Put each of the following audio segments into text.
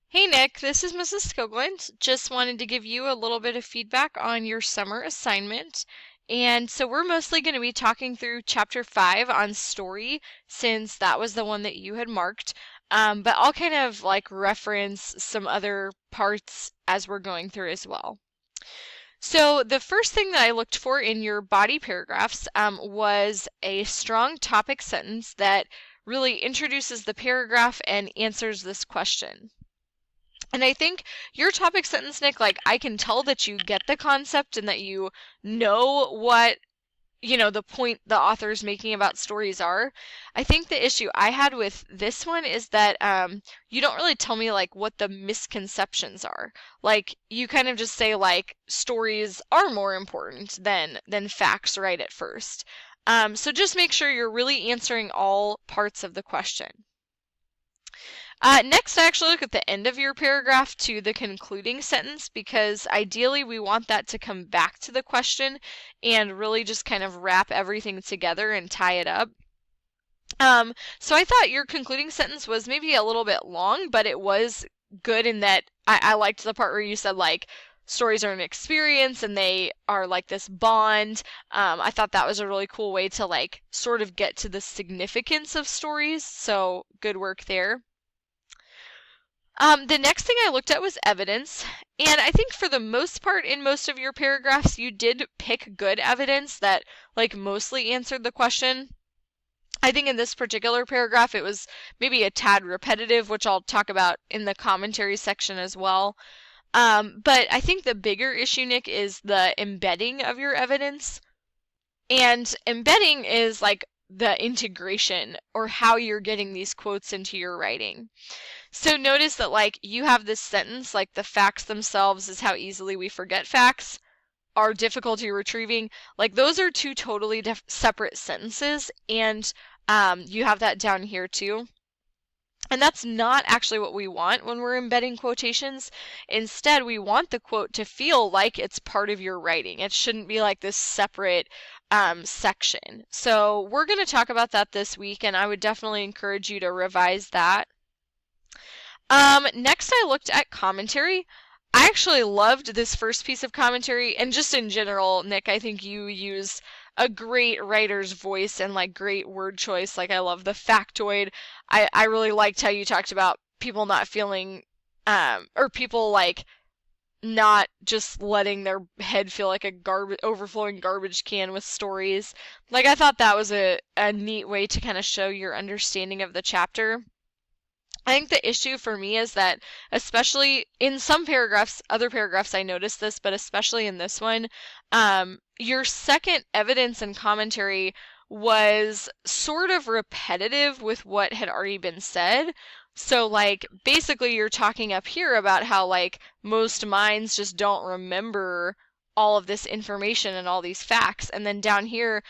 Hey Nick, this is Mrs. Skogland. Just wanted to give you a little bit of feedback on your summer assignment. And so we're mostly going to be talking through chapter 5 on story, since that was the one that you had marked. But I'll kind of like reference some other parts as we're going through as well. So the first thing that I looked for in your body paragraphs was a strong topic sentence that really introduces the paragraph and answers this question. And I think your topic sentence, Nick, like I can tell that you get the concept and that you know what, the point the author is making about stories are. I think the issue I had with this one is that you don't really tell me like what the misconceptions are. Like you kind of just say like stories are more important than facts right at first. So just make sure you're really answering all parts of the question. Next, I actually look at the end of your paragraph to the concluding sentence because ideally we want that to come back to the question and really just kind of wrap everything together and tie it up. So I thought your concluding sentence was maybe a little bit long, but it was good in that I liked the part where you said like stories are an experience and they are like this bond. I thought that was a really cool way to like sort of get to the significance of stories. So good work there. The next thing I looked at was evidence, and I think for the most part in most of your paragraphs you did pick good evidence that like mostly answered the question. I think in this particular paragraph it was maybe a tad repetitive, which I'll talk about in the commentary section as well. But I think the bigger issue, Nick, is the embedding of your evidence. And embedding is like the integration or how you're getting these quotes into your writing. So notice that like you have this sentence like the facts themselves is how easily we forget facts, our difficulty retrieving. Like those are two totally separate sentences, and you have that down here too. And that's not actually what we want when we're embedding quotations. Instead, we want the quote to feel like it's part of your writing. It shouldn't be like this separate section. So we're going to talk about that this week, and I would definitely encourage you to revise that. Next I looked at commentary. I actually loved this first piece of commentary, and just in general, Nick, I think you use a great writer's voice and like great word choice. Like I love the factoid. I really liked how you talked about people not feeling or people like not just letting their head feel like a overflowing garbage can with stories. Like I thought that was a neat way to kind of show your understanding of the chapter. I think the issue for me is that, especially in some paragraphs, other paragraphs I noticed this, but especially in this one, your second evidence and commentary was sort of repetitive with what had already been said. So, like, basically, you're talking up here about how, like, most minds just don't remember all of this information and all these facts, and then down here,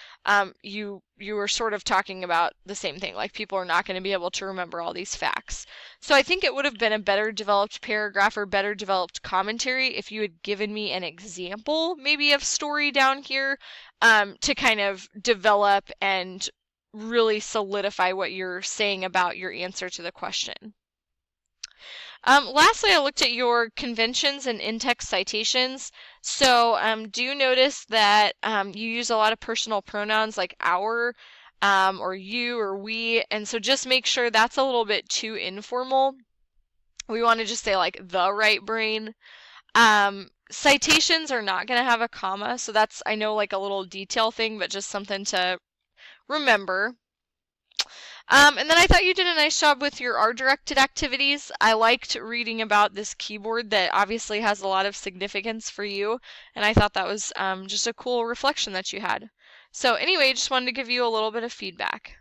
you were sort of talking about the same thing, like people are not going to be able to remember all these facts. So I think it would have been a better developed paragraph or better developed commentary if you had given me an example maybe of story down here to kind of develop and really solidify what you're saying about your answer to the question. Lastly, I looked at your conventions and in-text citations. So do you notice that you use a lot of personal pronouns like our, or you, or we, and so just make sure that's a little bit too informal. We want to just say like the right brain. Citations are not going to have a comma, so that's, I know, like a little detail thing, but just something to remember. And then I thought you did a nice job with your R-directed activities. I liked reading about this keyboard that obviously has a lot of significance for you, and I thought that was just a cool reflection that you had. So anyway, just wanted to give you a little bit of feedback.